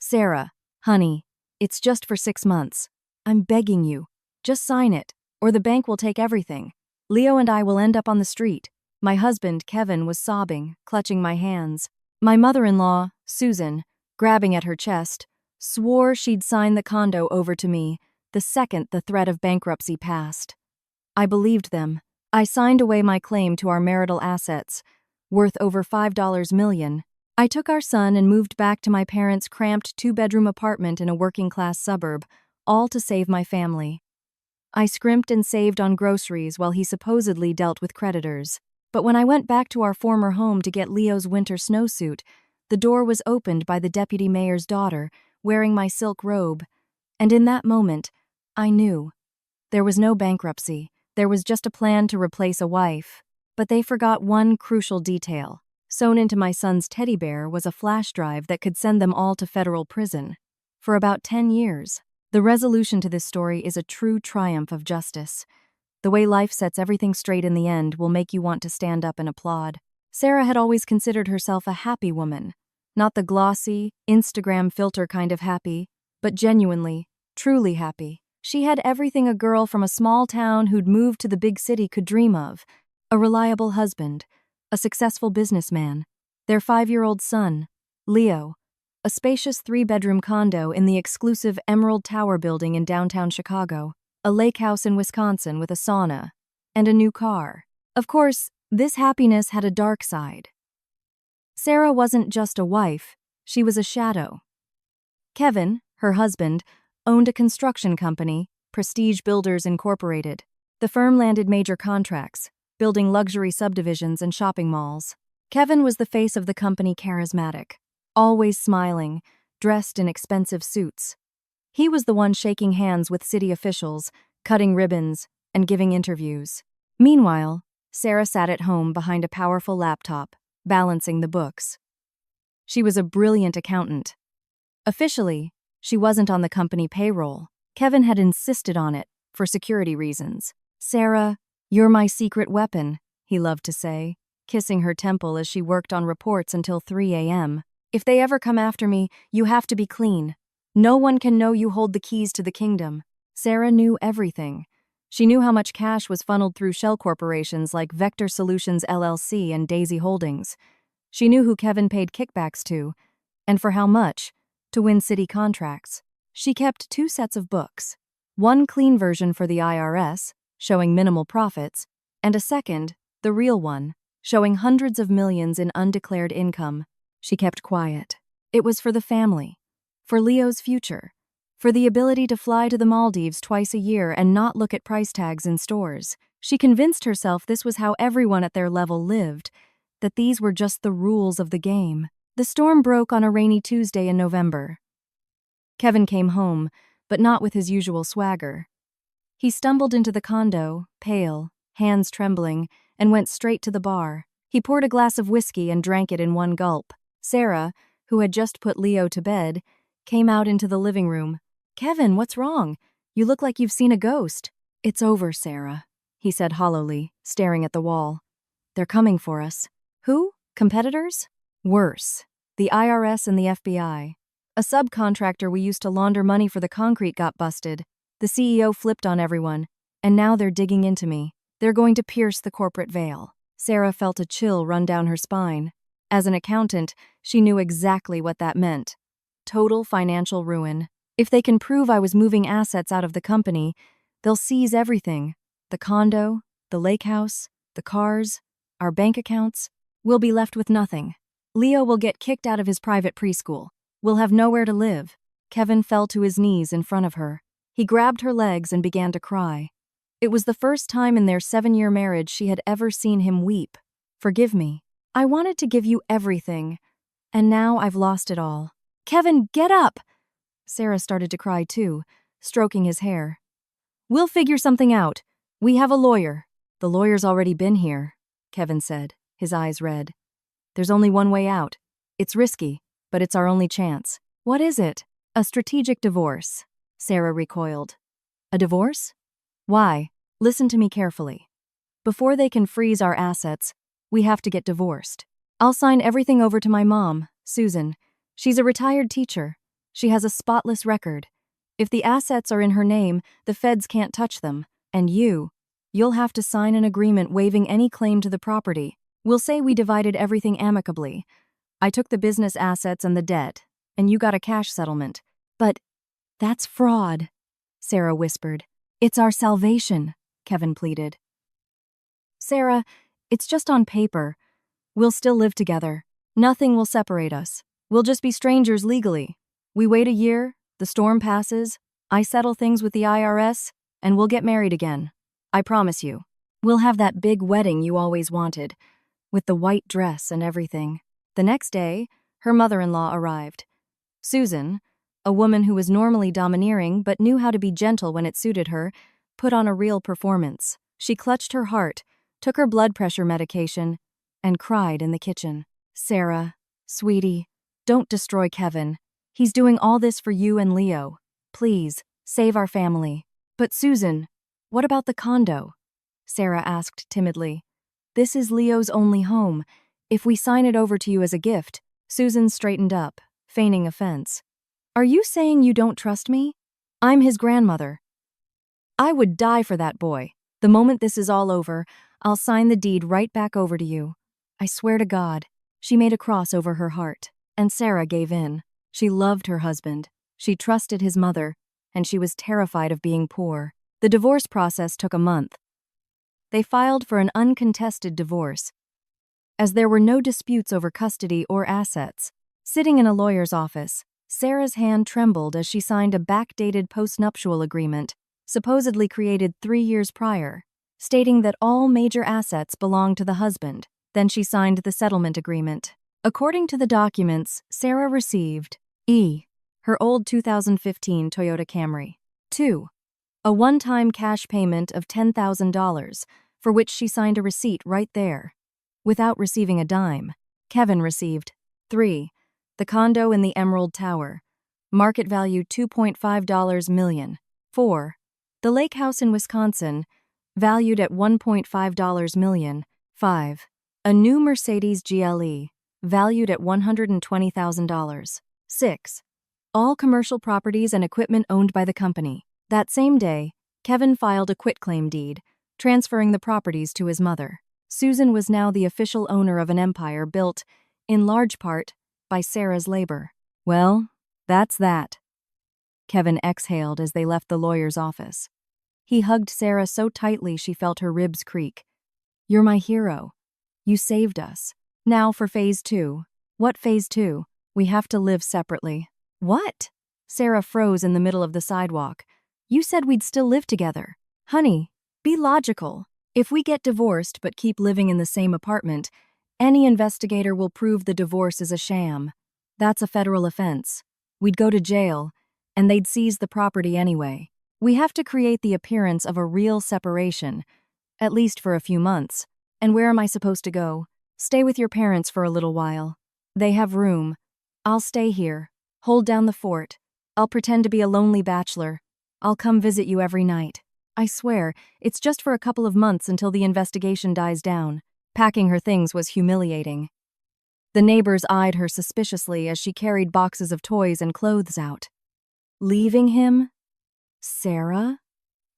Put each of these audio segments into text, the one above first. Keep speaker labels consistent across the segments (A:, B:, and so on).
A: Sarah, honey, it's just for 6 months. I'm begging you. Just sign it, or the bank will take everything. Leo and I will end up on the street. My husband, Kevin, was sobbing, clutching my hands. My mother-in-law, Susan, grabbing at her chest, swore she'd sign the condo over to me the second the threat of bankruptcy passed. I believed them. I signed away my claim to our marital assets, worth over $5 million. I took our son and moved back to my parents' cramped 2-bedroom apartment in a working-class suburb, all to save my family. I scrimped and saved on groceries while he supposedly dealt with creditors. But when I went back to our former home to get Leo's winter snowsuit, the door was opened by the deputy mayor's daughter, wearing my silk robe. And in that moment, I knew. There was no bankruptcy. There was just a plan to replace a wife. But they forgot one crucial detail. Sewn into my son's teddy bear was a flash drive that could send them all to federal prison. For about 10 years. The resolution to this story is a true triumph of justice. The way life sets everything straight in the end will make you want to stand up and applaud. Sarah had always considered herself a happy woman. Not the glossy, Instagram filter kind of happy, but genuinely, truly happy. She had everything a girl from a small town who'd moved to the big city could dream of. A reliable husband, a successful businessman, their 5-year-old son, Leo, a spacious 3-bedroom condo in the exclusive Emerald Tower building in downtown Chicago, a lake house in Wisconsin with a sauna, and a new car. Of course, this happiness had a dark side. Sarah wasn't just a wife, she was a shadow. Kevin, her husband, owned a construction company, Prestige Builders Incorporated. The firm landed major contracts, building luxury subdivisions and shopping malls. Kevin was the face of the company, charismatic, always smiling, dressed in expensive suits. He was the one shaking hands with city officials, cutting ribbons, and giving interviews. Meanwhile, Sarah sat at home behind a powerful laptop, balancing the books. She was a brilliant accountant. Officially, she wasn't on the company payroll. Kevin had insisted on it, for security reasons. "Sarah, you're my secret weapon," he loved to say, kissing her temple as she worked on reports until 3 a.m. "If they ever come after me, you have to be clean. No one can know you hold the keys to the kingdom." Sarah knew everything. She knew how much cash was funneled through shell corporations like Vector Solutions LLC and Daisy Holdings. She knew who Kevin paid kickbacks to, and for how much, to win city contracts. She kept 2 sets of books, one clean version for the IRS, showing minimal profits, and a second, the real one, showing hundreds of millions in undeclared income. She kept quiet. It was for the family, for Leo's future, for the ability to fly to the Maldives twice a year and not look at price tags in stores. She convinced herself this was how everyone at their level lived, that these were just the rules of the game. The storm broke on a rainy Tuesday in November. Kevin came home, but not with his usual swagger. He stumbled into the condo, pale, hands trembling, and went straight to the bar. He poured a glass of whiskey and drank it in one gulp. Sarah, who had just put Leo to bed, came out into the living room. "Kevin, what's wrong? You look like you've seen a ghost." "It's over, Sarah," he said hollowly, staring at the wall. "They're coming for us." "Who? Competitors?" "Worse. The IRS and the FBI. A subcontractor we used to launder money for the concrete got busted. The CEO flipped on everyone, and now they're digging into me. They're going to pierce the corporate veil." Sarah felt a chill run down her spine. As an accountant, she knew exactly what that meant. Total financial ruin. If they can prove I was moving assets out of the company, they'll seize everything. The condo, the lake house, the cars, our bank accounts. We'll be left with nothing. Leo will get kicked out of his private preschool. We'll have nowhere to live. Kevin fell to his knees in front of her. He grabbed her legs and began to cry. It was the first time in their 7-year marriage she had ever seen him weep. "Forgive me. I wanted to give you everything, and now I've lost it all." "Kevin, get up!" Sarah started to cry too, stroking his hair. "We'll figure something out. We have a lawyer." "The lawyer's already been here," Kevin said, his eyes red. "There's only one way out. It's risky, but it's our only chance." "What is it?" "A strategic divorce." Sarah recoiled. "A divorce? Why?" "Listen to me carefully. Before they can freeze our assets, we have to get divorced. I'll sign everything over to my mom, Susan. She's a retired teacher. She has a spotless record. If the assets are in her name, the feds can't touch them. And you'll have to sign an agreement waiving any claim to the property. We'll say we divided everything amicably. I took the business assets and the debt, and you got a cash settlement. But that's fraud, Sarah whispered. It's our salvation, Kevin pleaded. Sarah, it's just on paper. We'll still live together. Nothing will separate us. We'll just be strangers legally. We wait a year, the storm passes, I settle things with the IRS, and we'll get married again. I promise you. We'll have that big wedding you always wanted, with the white dress and everything. The next day, her mother-in-law arrived. Susan, a woman who was normally domineering but knew how to be gentle when it suited her, put on a real performance. She clutched her heart, took her blood pressure medication, and cried in the kitchen. Sarah, sweetie, don't destroy Kevin. He's doing all this for you and Leo. Please, save our family. But Susan, what about the condo? Sarah asked timidly. This is Leo's only home. If we sign it over to you as a gift, Susan straightened up, feigning offense. Are you saying you don't trust me? I'm his grandmother. I would die for that boy. The moment this is all over, I'll sign the deed right back over to you. I swear to God. She made a cross over her heart, and Sarah gave in. She loved her husband. She trusted his mother, and she was terrified of being poor. The divorce process took a month. They filed for an uncontested divorce, as there were no disputes over custody or assets. Sitting in a lawyer's office, Sarah's hand trembled as she signed a backdated postnuptial agreement, supposedly created 3 years prior, stating that all major assets belonged to the husband. Then she signed the settlement agreement. According to the documents, Sarah received her old 2015 Toyota Camry. 2. A one-time cash payment of $10,000, for which she signed a receipt right there. Without receiving a dime, Kevin received 3. The condo in the Emerald Tower, market value $2.5 million. 4. The lake house in Wisconsin, valued at $1.5 million. 5. A new Mercedes GLE, valued at $120,000. 6. All commercial properties and equipment owned by the company. That same day, Kevin filed a quitclaim deed, transferring the properties to his mother. Susan was now the official owner of an empire built, in large part, by Sarah's labor. Well, that's that. Kevin exhaled as they left the lawyer's office. He hugged Sarah so tightly she felt her ribs creak. You're my hero. You saved us. Now for phase 2. What phase 2? We have to live separately. What? Sarah froze in the middle of the sidewalk. You said we'd still live together. Honey, be logical. If we get divorced but keep living in the same apartment, any investigator will prove the divorce is a sham. That's a federal offense. We'd go to jail, and they'd seize the property anyway. We have to create the appearance of a real separation, at least for a few months. And where am I supposed to go? Stay with your parents for a little while. They have room. I'll stay here. Hold down the fort. I'll pretend to be a lonely bachelor. I'll come visit you every night. I swear, it's just for a couple of months until the investigation dies down. Packing her things was humiliating. The neighbors eyed her suspiciously as she carried boxes of toys and clothes out. Leaving him? Sarah?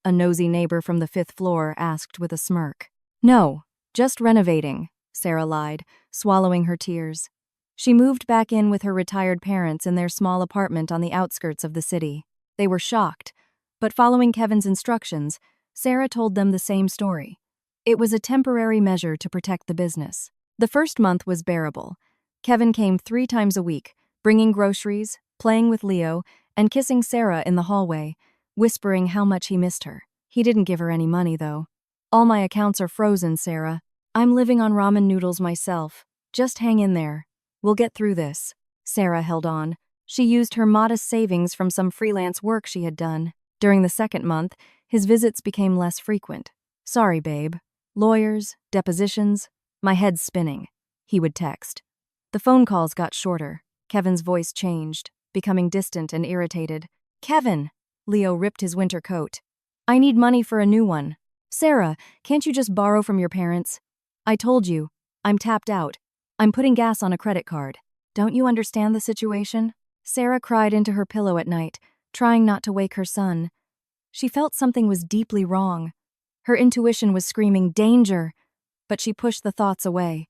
A: A nosy neighbor from the 5th floor asked with a smirk. No, just renovating, Sarah lied, swallowing her tears. She moved back in with her retired parents in their small apartment on the outskirts of the city. They were shocked, but following Kevin's instructions, Sarah told them the same story. It was a temporary measure to protect the business. The first month was bearable. Kevin came 3 times a week, bringing groceries, playing with Leo, and kissing Sarah in the hallway, whispering how much he missed her. He didn't give her any money, though. All my accounts are frozen, Sarah. I'm living on ramen noodles myself. Just hang in there. We'll get through this. Sarah held on. She used her modest savings from some freelance work she had done. During the second month, his visits became less frequent. Sorry, babe. Lawyers, depositions, my head's spinning, he would text. The phone calls got shorter. Kevin's voice changed, becoming distant and irritated. Kevin! Leo ripped his winter coat. I need money for a new one. Sarah, can't you just borrow from your parents? I told you. I'm tapped out. I'm putting gas on a credit card. Don't you understand the situation? Sarah cried into her pillow at night, trying not to wake her son. She felt something was deeply wrong. Her intuition was screaming, "Danger!" But she pushed the thoughts away.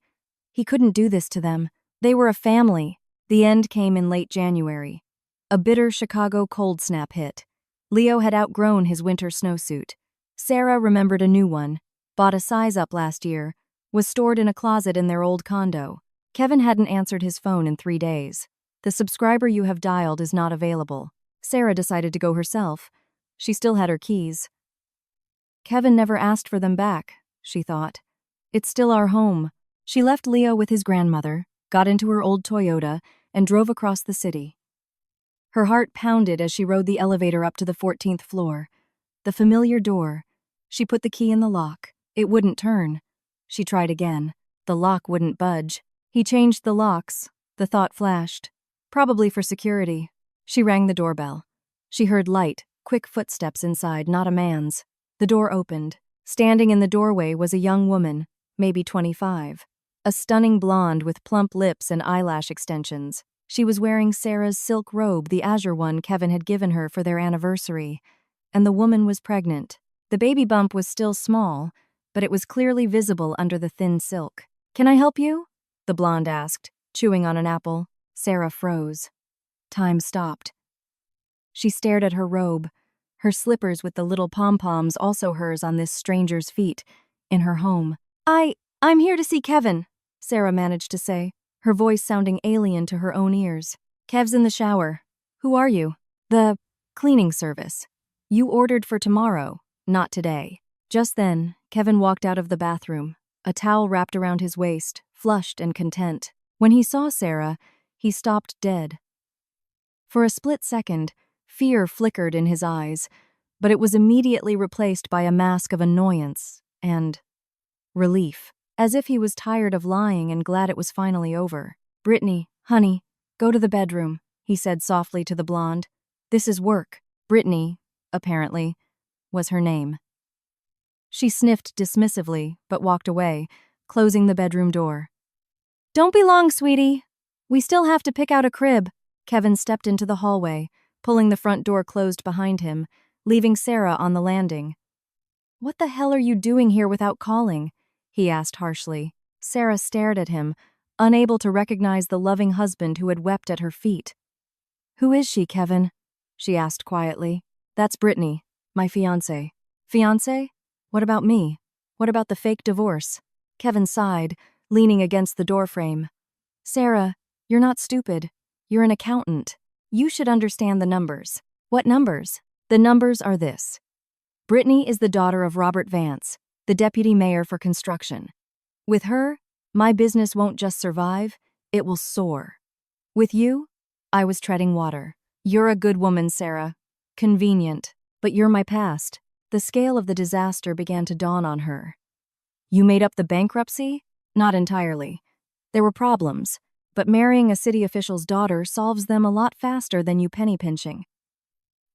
A: He couldn't do this to them. They were a family. The end came in late January. A bitter Chicago cold snap hit. Leo had outgrown his winter snowsuit. Sarah remembered a new one, bought a size up last year, was stored in a closet in their old condo. Kevin hadn't answered his phone in 3 days. "The subscriber you have dialed is not available." Sarah decided to go herself. She still had her keys. Kevin never asked for them back, she thought. It's still our home. She left Leo with his grandmother, got into her old Toyota, and drove across the city. Her heart pounded as she rode the elevator up to the 14th floor. The familiar door. She put the key in the lock. It wouldn't turn. She tried again. The lock wouldn't budge. He changed the locks. The thought flashed. Probably for security. She rang the doorbell. She heard light, quick footsteps inside, not a man's. The door opened. Standing in the doorway was a young woman, maybe 25. A stunning blonde with plump lips and eyelash extensions. She was wearing Sarah's silk robe, the azure one Kevin had given her for their anniversary. And the woman was pregnant. The baby bump was still small, but it was clearly visible under the thin silk. "Can I help you?" the blonde asked, chewing on an apple. Sarah froze. Time stopped. She stared at her robe, her slippers with the little pom-poms also hers on this stranger's feet, in her home. I'm here to see Kevin," Sarah managed to say, her voice sounding alien to her own ears. "Kev's in the shower. Who are you?" "The cleaning service. You ordered for tomorrow, not today." Just then, Kevin walked out of the bathroom, a towel wrapped around his waist, flushed and content. When he saw Sarah, he stopped dead. For a split second, fear flickered in his eyes, but it was immediately replaced by a mask of annoyance and relief, as if he was tired of lying and glad it was finally over. "Brittany, honey, go to the bedroom," he said softly to the blonde. "This is work." Brittany, apparently, was her name. She sniffed dismissively, but walked away, closing the bedroom door. "Don't be long, sweetie. We still have to pick out a crib." Kevin stepped into the hallway, pulling the front door closed behind him, leaving Sarah on the landing. "What the hell are you doing here without calling?" he asked harshly. Sarah stared at him, unable to recognize the loving husband who had wept at her feet. "Who is she, Kevin?" she asked quietly. "That's Brittany, my fiancé." "Fiancé? What about me? What about the fake divorce?" Kevin sighed, leaning against the doorframe. "Sarah, you're not stupid. You're an accountant. You should understand the numbers." "What numbers?" "The numbers are this. Brittany is the daughter of Robert Vance, the deputy mayor for construction. With her, my business won't just survive, it will soar. With you, I was treading water. You're a good woman, Sarah. Convenient. But you're my past." The scale of the disaster began to dawn on her. "You made up the bankruptcy?" "Not entirely. There were problems, but marrying a city official's daughter solves them a lot faster than you penny pinching.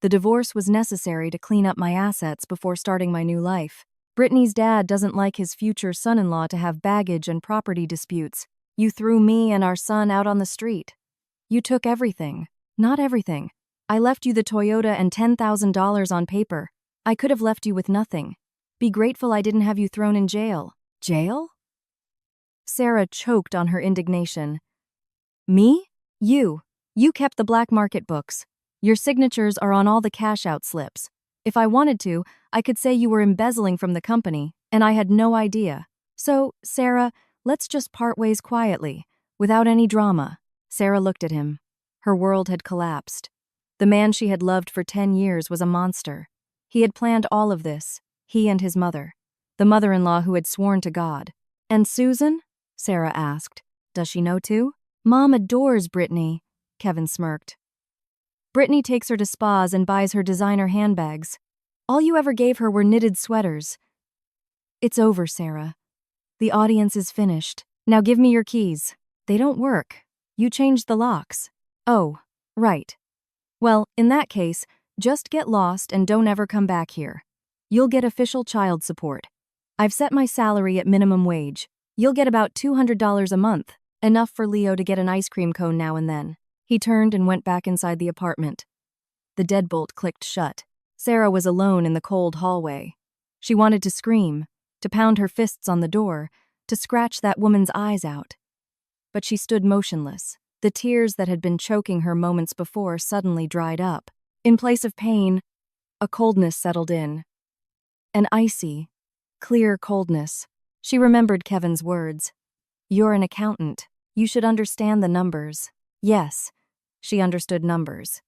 A: The divorce was necessary to clean up my assets before starting my new life. Brittany's dad doesn't like his future son-in-law to have baggage and property disputes. You threw me and our son out on the street. You took everything." "Not everything. I left you the Toyota and $10,000 on paper. I could have left you with nothing. Be grateful I didn't have you thrown in jail." "Jail?" Sarah choked on her indignation. "Me? You. You kept the black market books. Your signatures are on all the cash-out slips. If I wanted to, I could say you were embezzling from the company, and I had no idea. So, Sarah, let's just part ways quietly, without any drama." Sarah looked at him. Her world had collapsed. The man she had loved for 10 years was a monster. He had planned all of this, he and his mother, the mother-in-law who had sworn to God. "And Susan?" Sarah asked. "Does she know too?" "Mom adores Brittany," Kevin smirked. "Brittany takes her to spas and buys her designer handbags. All you ever gave her were knitted sweaters." "It's over, Sarah. The audience is finished. Now give me your keys." "They don't work. You changed the locks." "Oh, right. Well, in that case, just get lost and don't ever come back here. You'll get official child support. I've set my salary at minimum wage. You'll get about $200 a month, enough for Leo to get an ice cream cone now and then." He turned and went back inside the apartment. The deadbolt clicked shut. Sarah was alone in the cold hallway. She wanted to scream, to pound her fists on the door, to scratch that woman's eyes out. But she stood motionless. The tears that had been choking her moments before suddenly dried up. In place of pain, a coldness settled in. An icy, clear coldness. She remembered Kevin's words. "You're an accountant. You should understand the numbers." Yes, she understood numbers.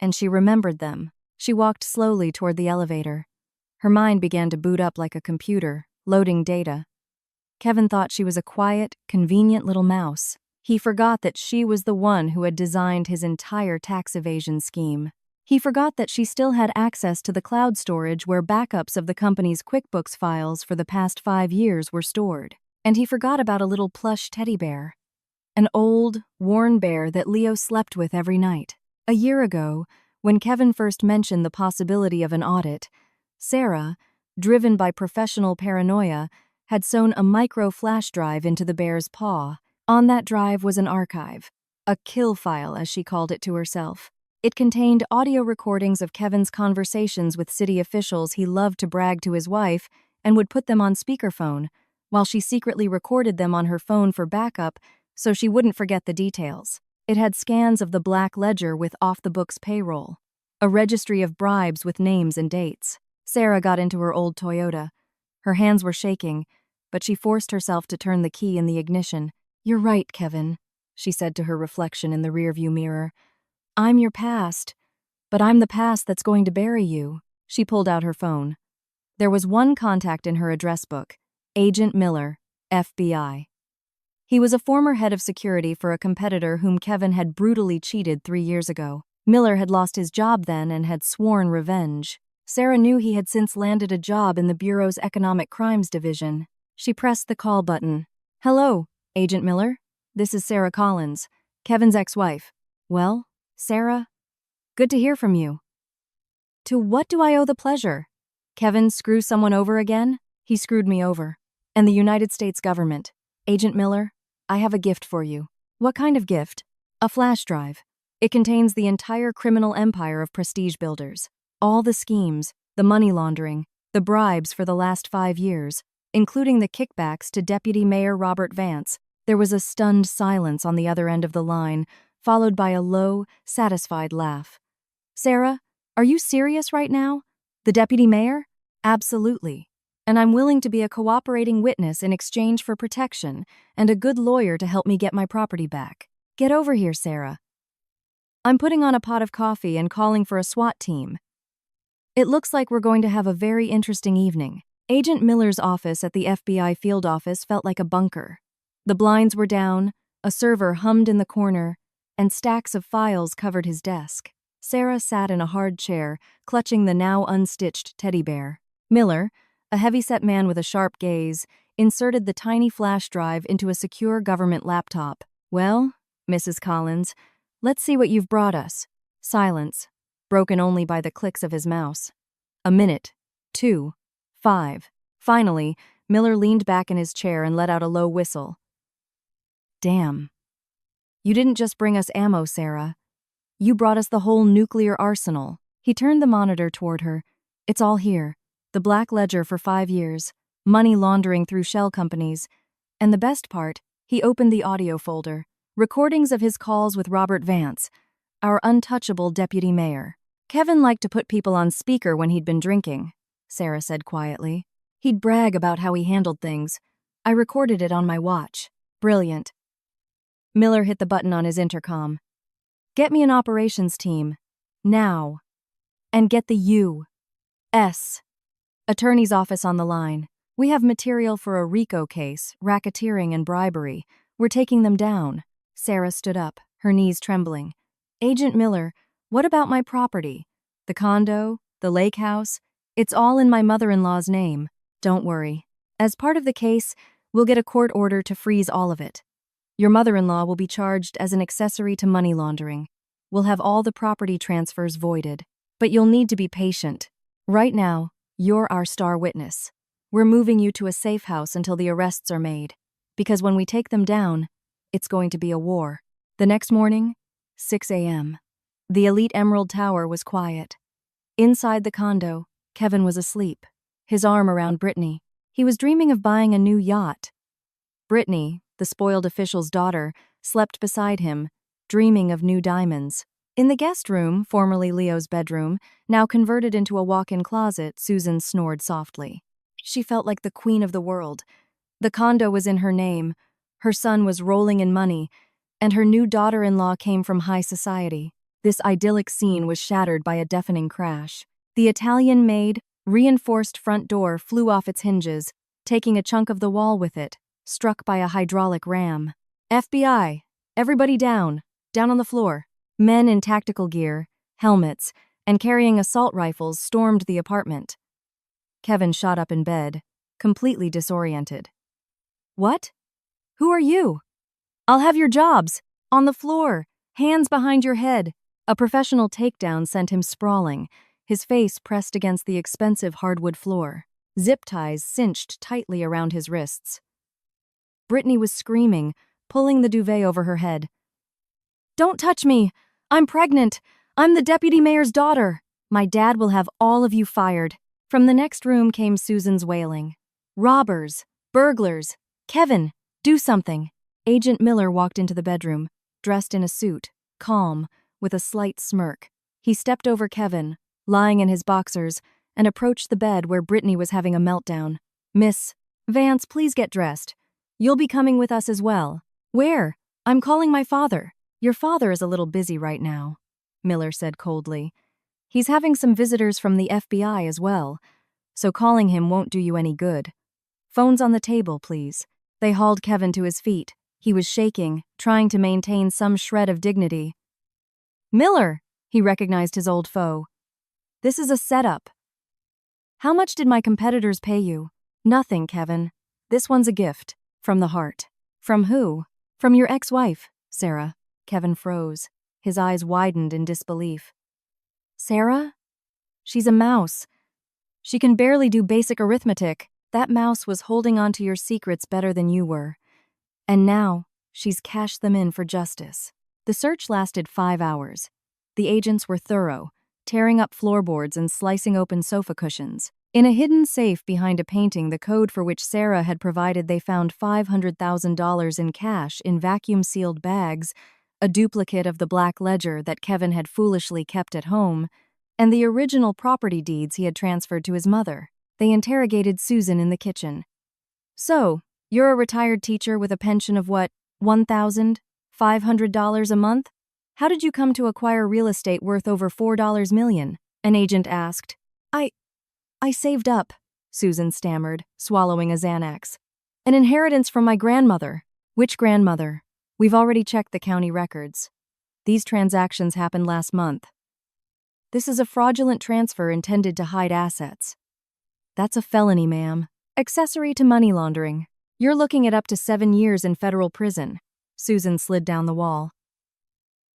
A: And she remembered them. She walked slowly toward the elevator. Her mind began to boot up like a computer, loading data. Kevin thought she was a quiet, convenient little mouse. He forgot that she was the one who had designed his entire tax evasion scheme. He forgot that she still had access to the cloud storage where backups of the company's QuickBooks files for the past 5 years were stored. And he forgot about a little plush teddy bear. An old, worn bear that Leo slept with every night. A year ago, when Kevin first mentioned the possibility of an audit, Sarah, driven by professional paranoia, had sewn a micro flash drive into the bear's paw. On that drive was an archive, a kill file as she called it to herself. It contained audio recordings of Kevin's conversations with city officials he loved to brag to his wife and would put them on speakerphone, while she secretly recorded them on her phone for backup so she wouldn't forget the details. It had scans of the black ledger with off-the-books payroll, a registry of bribes with names and dates. Sarah got into her old Toyota. Her hands were shaking, but she forced herself to turn the key in the ignition. "You're right, Kevin," she said to her reflection in the rearview mirror. "I'm your past, but I'm the past that's going to bury you." She pulled out her phone. There was one contact in her address book, Agent Miller, FBI. He was a former head of security for a competitor whom Kevin had brutally cheated 3 years ago. Miller had lost his job then and had sworn revenge. Sarah knew he had since landed a job in the Bureau's Economic Crimes Division. She pressed the call button. "Hello, Agent Miller. This is Sarah Collins, Kevin's ex-wife." "Well, Sarah, good to hear from you." "To what do I owe the pleasure? Kevin screw someone over again?" "He screwed me over. And the United States government. Agent Miller, I have a gift for you." "What kind of gift?" "A flash drive. It contains the entire criminal empire of Prestige Builders. All the schemes, the money laundering, the bribes for the last 5 years, including the kickbacks to Deputy Mayor Robert Vance." There was a stunned silence on the other end of the line, followed by a low, satisfied laugh. "Sarah, are you serious right now? The deputy mayor?" "Absolutely. And I'm willing to be a cooperating witness in exchange for protection and a good lawyer to help me get my property back." "Get over here, Sarah. I'm putting on a pot of coffee and calling for a SWAT team. It looks like we're going to have a very interesting evening." Agent Miller's office at the FBI field office felt like a bunker. The blinds were down, a server hummed in the corner, and stacks of files covered his desk. Sarah sat in a hard chair, clutching the now unstitched teddy bear. Miller, a heavy-set man with a sharp gaze, inserted the tiny flash drive into a secure government laptop. "Well, Mrs. Collins, let's see what you've brought us." Silence, broken only by the clicks of his mouse. A minute, 2, 5. Finally, Miller leaned back in his chair and let out a low whistle. "Damn. You didn't just bring us ammo, Sarah. You brought us the whole nuclear arsenal." He turned the monitor toward her. "It's all here. The black ledger for 5 years, money laundering through shell companies, and the best part," he opened the audio folder, "recordings of his calls with Robert Vance, our untouchable deputy mayor." "Kevin liked to put people on speaker when he'd been drinking," Sarah said quietly. "He'd brag about how he handled things. I recorded it on my watch." "Brilliant." Miller hit the button on his intercom. "Get me an operations team. Now. And get the U.S. Attorney's office on the line. We have material for a RICO case, racketeering and bribery. We're taking them down." Sarah stood up, her knees trembling. "Agent Miller, what about my property? The condo, the lake house? It's all in my mother-in-law's name." "Don't worry. As part of the case, we'll get a court order to freeze all of it. Your mother-in-law will be charged as an accessory to money laundering. We'll have all the property transfers voided. But you'll need to be patient. Right now, you're our star witness. We're moving you to a safe house until the arrests are made. Because when we take them down, it's going to be a war." The next morning, 6 a.m. The Elite Emerald Tower was quiet. Inside the condo, Kevin was asleep, his arm around Brittany. He was dreaming of buying a new yacht. Brittany, the spoiled official's daughter, slept beside him, dreaming of new diamonds. In the guest room, formerly Leo's bedroom, now converted into a walk-in closet, Susan snored softly. She felt like the queen of the world. The condo was in her name, her son was rolling in money, and her new daughter-in-law came from high society. This idyllic scene was shattered by a deafening crash. The Italian-made, reinforced front door flew off its hinges, taking a chunk of the wall with it, struck by a hydraulic ram. FBI! Everybody down! Down on the floor! Men in tactical gear, helmets, and carrying assault rifles stormed the apartment. Kevin shot up in bed, completely disoriented. What? Who are you? I'll have your jobs! On the floor! Hands behind your head! A professional takedown sent him sprawling, his face pressed against the expensive hardwood floor. Zip ties cinched tightly around his wrists. Brittany was screaming, pulling the duvet over her head. Don't touch me! I'm pregnant! I'm the deputy mayor's daughter! My dad will have all of you fired. From the next room came Susan's wailing. Robbers! Burglars! Kevin, do something! Agent Miller walked into the bedroom, dressed in a suit, calm, with a slight smirk. He stepped over Kevin, lying in his boxers, and approached the bed where Brittany was having a meltdown. Miss Vance, please get dressed. You'll be coming with us as well. Where? I'm calling my father. Your father is a little busy right now, Miller said coldly. He's having some visitors from the FBI as well, so calling him won't do you any good. Phone's on the table, please. They hauled Kevin to his feet. He was shaking, trying to maintain some shred of dignity. Miller! He recognized his old foe. This is a setup. How much did my competitors pay you? Nothing, Kevin. This one's a gift. From the heart. From who? From your ex-wife, Sarah. Kevin froze. His eyes widened in disbelief. Sarah? She's a mouse. She can barely do basic arithmetic. That mouse was holding on to your secrets better than you were. And now, she's cashed them in for justice. The search lasted 5 hours. The agents were thorough, tearing up floorboards and slicing open sofa cushions. In a hidden safe behind a painting, the code for which Sarah had provided, they found $500,000 in cash in vacuum-sealed bags, a duplicate of the black ledger that Kevin had foolishly kept at home, and the original property deeds he had transferred to his mother. They interrogated Susan in the kitchen. So, you're a retired teacher with a pension of what, $1,500 a month? How did you come to acquire real estate worth over $4 million? An agent asked. I saved up, Susan stammered, swallowing a Xanax. An inheritance from my grandmother. Which grandmother? We've already checked the county records. These transactions happened last month. This is a fraudulent transfer intended to hide assets. That's a felony, ma'am. Accessory to money laundering. You're looking at up to 7 years in federal prison. Susan slid down the wall.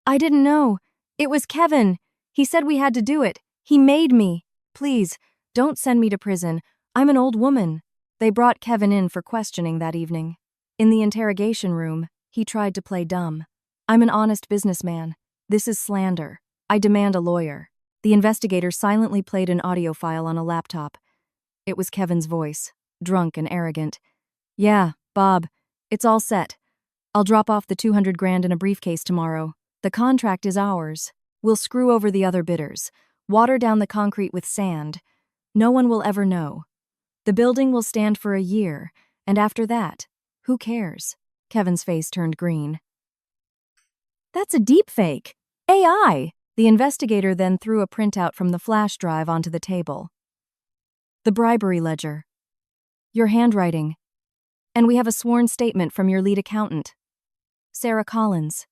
A: I didn't know. It was Kevin. He said we had to do it. He made me. Please, don't send me to prison. I'm an old woman. They brought Kevin in for questioning that evening. In the interrogation room, he tried to play dumb. I'm an honest businessman. This is slander. I demand a lawyer. The investigator silently played an audio file on a laptop. It was Kevin's voice, drunk and arrogant. Yeah, Bob, it's all set. I'll drop off the $200,000 in a briefcase tomorrow. The contract is ours. We'll screw over the other bidders, water down the concrete with sand. No one will ever know. The building will stand for a year, and after that, who cares? Kevin's face turned green. That's a deepfake. AI! The investigator then threw a printout from the flash drive onto the table. The bribery ledger. Your handwriting. And we have a sworn statement from your lead accountant, Sarah Collins.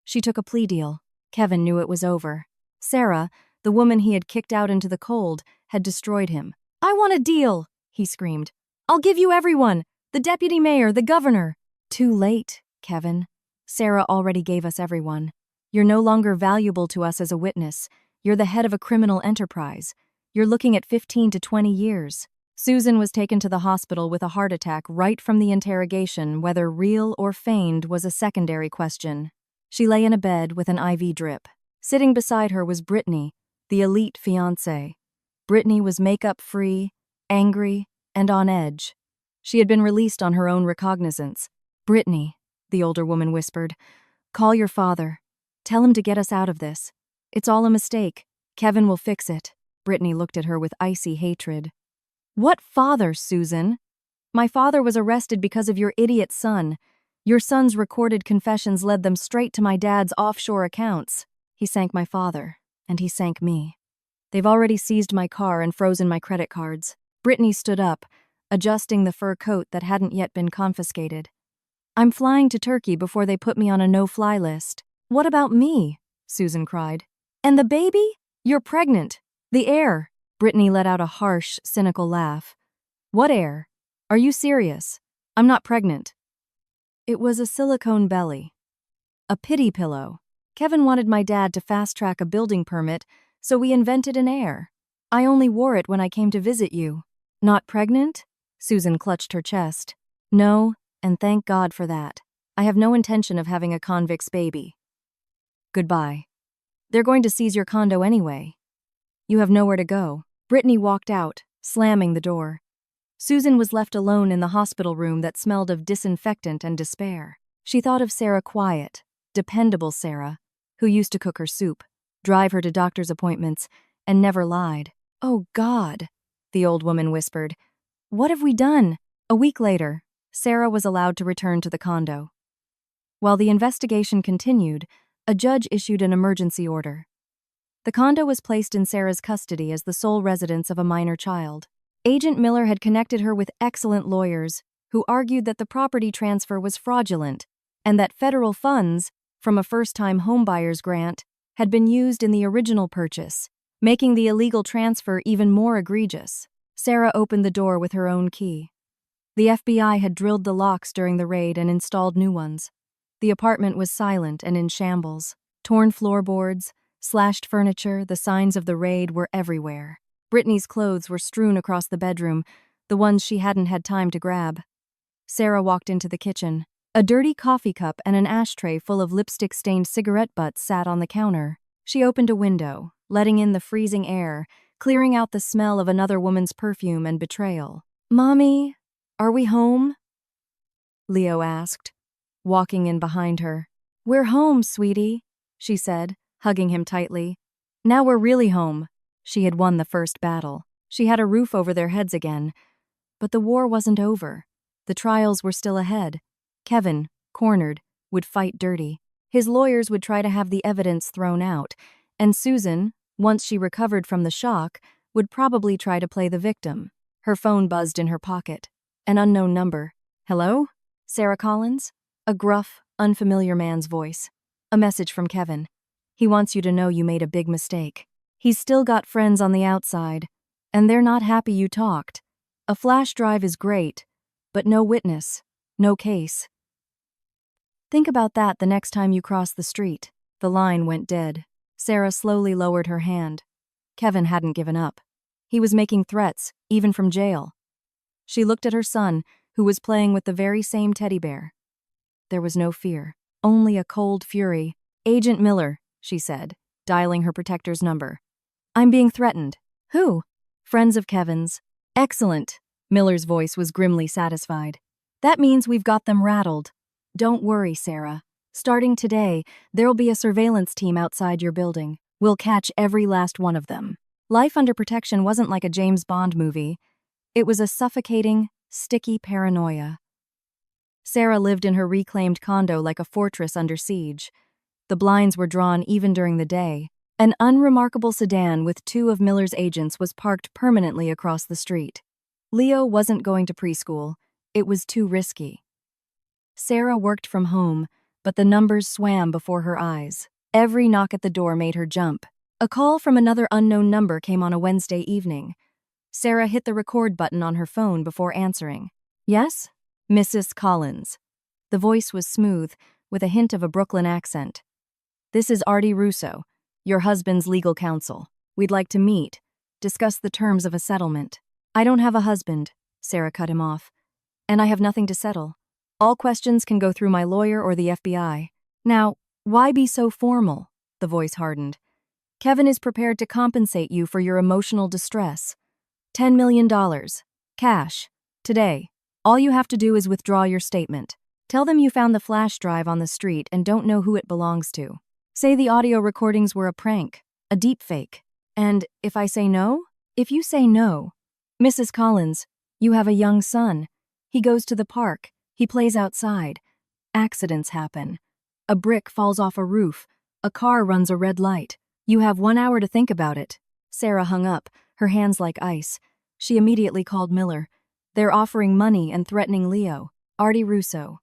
A: She took a plea deal. Kevin knew it was over. Sarah, the woman he had kicked out into the cold, had destroyed him. I want a deal, he screamed. I'll give you everyone. The deputy mayor, the governor. Too late, Kevin. Sarah already gave us everyone. You're no longer valuable to us as a witness. You're the head of a criminal enterprise. You're looking at 15 to 20 years. Susan was taken to the hospital with a heart attack right from the interrogation. Whether real or feigned was a secondary question. She lay in a bed with an IV drip. Sitting beside her was Brittany, the elite fiancée. Brittany was makeup-free, angry, and on edge. She had been released on her own recognizance. "Brittany," the older woman whispered, "call your father. Tell him to get us out of this. It's all a mistake. Kevin will fix it." Brittany looked at her with icy hatred. "What father, Susan? My father was arrested because of your idiot son. Your son's recorded confessions led them straight to my dad's offshore accounts. He sank my father, and he sank me. They've already seized my car and frozen my credit cards." Brittany stood up, adjusting the fur coat that hadn't yet been confiscated. "I'm flying to Turkey before they put me on a no-fly list." "What about me?" Susan cried. "And the baby? You're pregnant. The heir." Brittany let out a harsh, cynical laugh. "What heir? Are you serious? I'm not pregnant." It was a silicone belly. A pity pillow. Kevin wanted my dad to fast-track a building permit, so we invented an heir. I only wore it when I came to visit you. "Not pregnant?" Susan clutched her chest. "No, and thank God for that. I have no intention of having a convict's baby. Goodbye. They're going to seize your condo anyway. You have nowhere to go." Brittany walked out, slamming the door. Susan was left alone in the hospital room that smelled of disinfectant and despair. She thought of Sarah Quiet, dependable Sarah, who used to cook her soup, drive her to doctor's appointments, and never lied. "Oh, God," the old woman whispered. "What have we done?" A week later, Sarah was allowed to return to the condo. While the investigation continued, a judge issued an emergency order. The condo was placed in Sarah's custody as the sole residence of a minor child. Agent Miller had connected her with excellent lawyers who argued that the property transfer was fraudulent and that federal funds, from a first-time homebuyer's grant, had been used in the original purchase, making the illegal transfer even more egregious. Sarah opened the door with her own key. The FBI had drilled the locks during the raid and installed new ones. The apartment was silent and in shambles. Torn floorboards, slashed furniture, the signs of the raid were everywhere. Brittany's clothes were strewn across the bedroom, the ones she hadn't had time to grab. Sarah walked into the kitchen. A dirty coffee cup and an ashtray full of lipstick-stained cigarette butts sat on the counter. She opened a window, letting in the freezing air, clearing out the smell of another woman's perfume and betrayal. "Mommy, are we home?" Leo asked, walking in behind her. "We're home, sweetie," she said, hugging him tightly. Now we're really home. She had won the first battle. She had a roof over their heads again. But the war wasn't over. The trials were still ahead. Kevin, cornered, would fight dirty. His lawyers would try to have the evidence thrown out, and Susan, once she recovered from the shock, would probably try to play the victim. Her phone buzzed in her pocket. An unknown number. "Hello? Sarah Collins?" A gruff, unfamiliar man's voice. "A message from Kevin. He wants you to know you made a big mistake. He's still got friends on the outside, and they're not happy you talked. A flash drive is great, but no witness, no case. Think about that the next time you cross the street." The line went dead. Sarah slowly lowered her hand. Kevin hadn't given up. He was making threats, even from jail. She looked at her son, who was playing with the very same teddy bear. There was no fear, only a cold fury. "Agent Miller," she said, dialing her protector's number. "I'm being threatened." "Who?" "Friends of Kevin's." "Excellent." Miller's voice was grimly satisfied. "That means we've got them rattled. Don't worry, Sarah. Starting today, there'll be a surveillance team outside your building. We'll catch every last one of them." Life under protection wasn't like a James Bond movie. It was a suffocating, sticky paranoia. Sarah lived in her reclaimed condo like a fortress under siege. The blinds were drawn even during the day. An unremarkable sedan with two of Miller's agents was parked permanently across the street. Leo wasn't going to preschool. It was too risky. Sarah worked from home, but the numbers swam before her eyes. Every knock at the door made her jump. A call from another unknown number came on a Wednesday evening. Sarah hit the record button on her phone before answering. "Yes? Mrs. Collins." The voice was smooth, with a hint of a Brooklyn accent. "This is Artie Russo, your husband's legal counsel. We'd like to meet, discuss the terms of a settlement." "I don't have a husband," Sarah cut him off. "And I have nothing to settle. All questions can go through my lawyer or the FBI. Now, Why be so formal? The voice hardened. Kevin is prepared to compensate you for your emotional distress. $10 million. Cash. Today. All you have to do is withdraw your statement. Tell them you found the flash drive on the street and don't know who it belongs to. Say the audio recordings were a prank, a deepfake. And if I say no? If you say no, Mrs. Collins, you have a young son. He goes to the park. He plays outside. Accidents happen. A brick falls off a roof. A car runs a red light. You have 1 hour to think about it. Sarah hung up, her hands like ice. She immediately called Miller. They're offering money and threatening Leo, Artie Russo.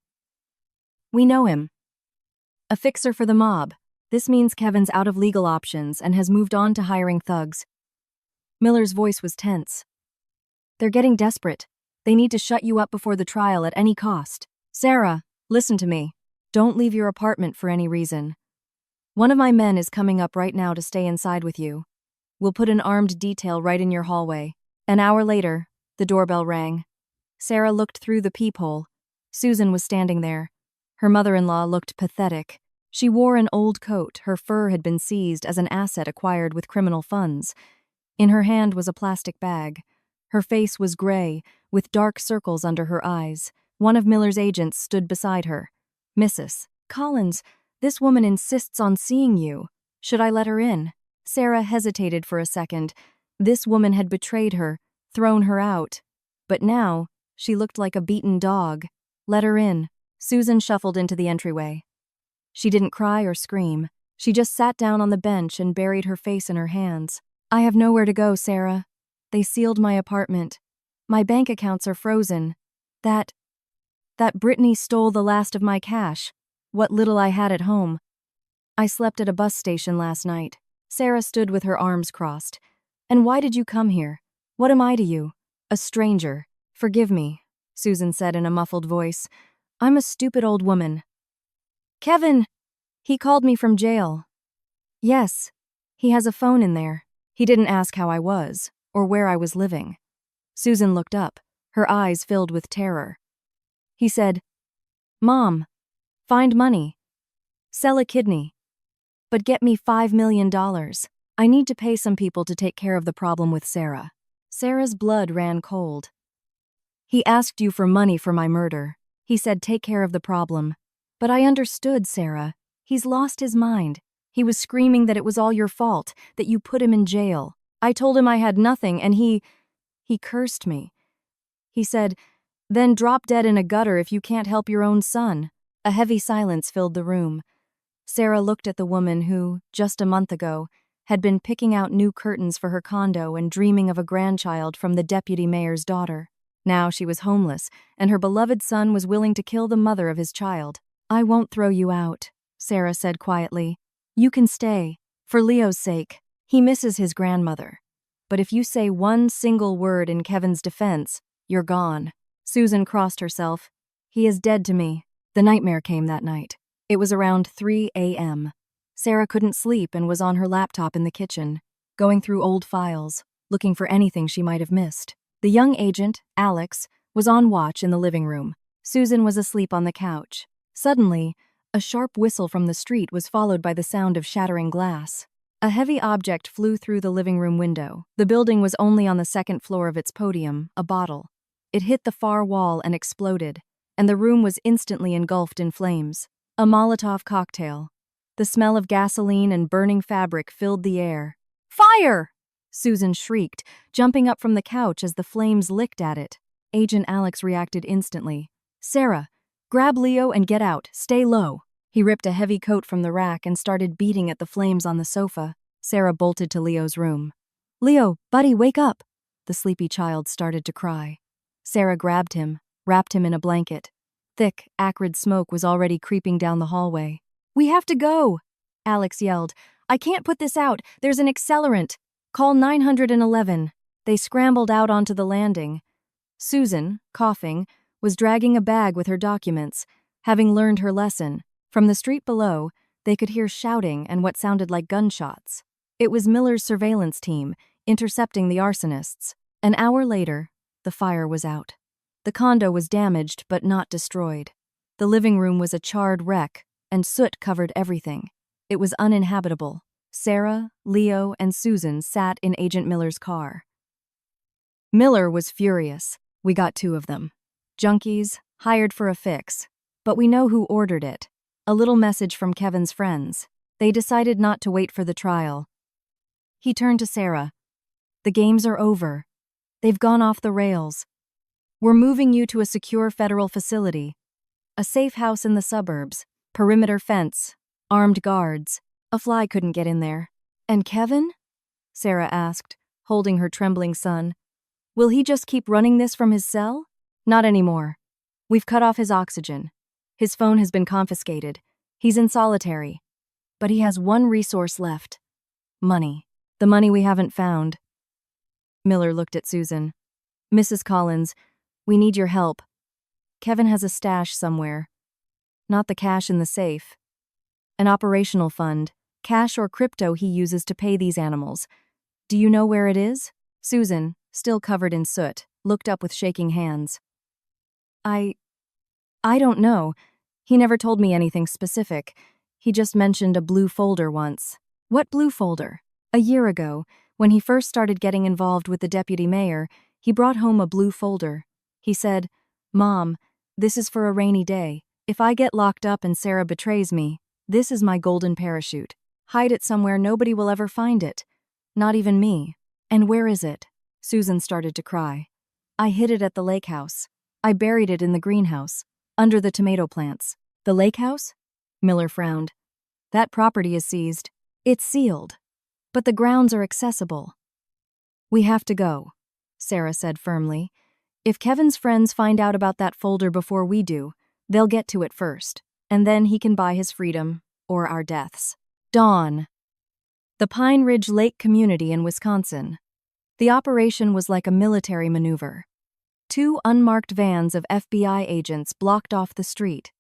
A: We know him. A fixer for the mob. This means Kevin's out of legal options and has moved on to hiring thugs. Miller's voice was tense. They're getting desperate. They need to shut you up before the trial at any cost. Sarah, listen to me. Don't leave your apartment for any reason. One of my men is coming up right now to stay inside with you. We'll put an armed detail right in your hallway. An hour later, the doorbell rang. Sarah looked through the peephole. Susan was standing there. Her mother-in-law looked pathetic. She wore an old coat. Her fur had been seized as an asset acquired with criminal funds. In her hand was a plastic bag. Her face was gray, with dark circles under her eyes. One of Miller's agents stood beside her. Mrs. Collins, this woman insists on seeing you. Should I let her in? Sarah hesitated for a second. This woman had betrayed her, thrown her out. But now, she looked like a beaten dog. Let her in. Susan shuffled into the entryway. She didn't cry or scream. She just sat down on the bench and buried her face in her hands. I have nowhere to go, Sarah. They sealed my apartment. My bank accounts are frozen. That Brittany stole the last of my cash, what little I had at home. I slept at a bus station last night. Sarah stood with her arms crossed. And why did you come here? What am I to you? A stranger. Forgive me, Susan said in a muffled voice. I'm a stupid old woman. Kevin! He called me from jail. Yes, he has a phone in there. He didn't ask how I was, or where I was living. Susan looked up, her eyes filled with terror. He said, Mom, find money. Sell a kidney. But get me $5 million. I need to pay some people to take care of the problem with Sarah. Sarah's blood ran cold. He asked you for money for my murder. He said take care of the problem. But I understood, Sarah. He's lost his mind. He was screaming that it was all your fault, that you put him in jail. I told him I had nothing, and he cursed me. He said, then drop dead in a gutter if you can't help your own son. A heavy silence filled the room. Sarah looked at the woman who, just a month ago, had been picking out new curtains for her condo and dreaming of a grandchild from the deputy mayor's daughter. Now she was homeless, and her beloved son was willing to kill the mother of his child. I won't throw you out, Sarah said quietly. You can stay, for Leo's sake. He misses his grandmother. But if you say one single word in Kevin's defense, you're gone. Susan crossed herself. He is dead to me. The nightmare came that night. It was around 3 a.m. Sarah couldn't sleep and was on her laptop in the kitchen, going through old files, looking for anything she might have missed. The young agent, Alex, was on watch in the living room. Susan was asleep on the couch. Suddenly, a sharp whistle from the street was followed by the sound of shattering glass. A heavy object flew through the living room window. The building was only on the second floor of its podium, a bottle. It hit the far wall and exploded, and the room was instantly engulfed in flames. A Molotov cocktail. The smell of gasoline and burning fabric filled the air. Fire! Susan shrieked, jumping up from the couch as the flames licked at it. Agent Alex reacted instantly. Sarah, grab Leo and get out. Stay low. He ripped a heavy coat from the rack and started beating at the flames on the sofa. Sarah bolted to Leo's room. Leo, buddy, wake up! The sleepy child started to cry. Sarah grabbed him, wrapped him in a blanket. Thick, acrid smoke was already creeping down the hallway. We have to go! Alex yelled. I can't put this out. There's an accelerant. Call 911. They scrambled out onto the landing. Susan, coughing, was dragging a bag with her documents, having learned her lesson. From the street below, they could hear shouting and what sounded like gunshots. It was Miller's surveillance team, intercepting the arsonists. An hour later, the fire was out. The condo was damaged but not destroyed. The living room was a charred wreck, and soot covered everything. It was uninhabitable. Sarah, Leo, and Susan sat in Agent Miller's car. Miller was furious. We got 2 of them. Junkies, hired for a fix. But we know who ordered it. A little message from Kevin's friends. They decided not to wait for the trial. He turned to Sarah. The games are over. They've gone off the rails. We're moving you to a secure federal facility. A safe house in the suburbs. Perimeter fence. Armed guards. A fly couldn't get in there. And Kevin? Sarah asked, holding her trembling son. Will he just keep running this from his cell? Not anymore. We've cut off his oxygen. His phone has been confiscated. He's in solitary. But he has one resource left. Money. The money we haven't found. Miller looked at Susan. Mrs. Collins, we need your help. Kevin has a stash somewhere. Not the cash in the safe. An operational fund. Cash or crypto he uses to pay these animals. Do you know where it is? Susan, still covered in soot, looked up with shaking hands. I don't know. He never told me anything specific. He just mentioned a blue folder once. What blue folder? A year ago, when he first started getting involved with the deputy mayor, he brought home a blue folder. He said, Mom, this is for a rainy day. If I get locked up and Sarah betrays me, this is my golden parachute. Hide it somewhere nobody will ever find it. Not even me. And where is it? Susan started to cry. I hid it at the lake house. I buried it in the greenhouse, under the tomato plants. The lake house? Miller frowned. That property is seized. It's sealed. But the grounds are accessible. We have to go, Sarah said firmly. If Kevin's friends find out about that folder before we do, they'll get to it first, and then he can buy his freedom, or our deaths. Dawn. The Pine Ridge Lake community in Wisconsin. The operation was like a military maneuver. 2 unmarked vans of FBI agents blocked off the street.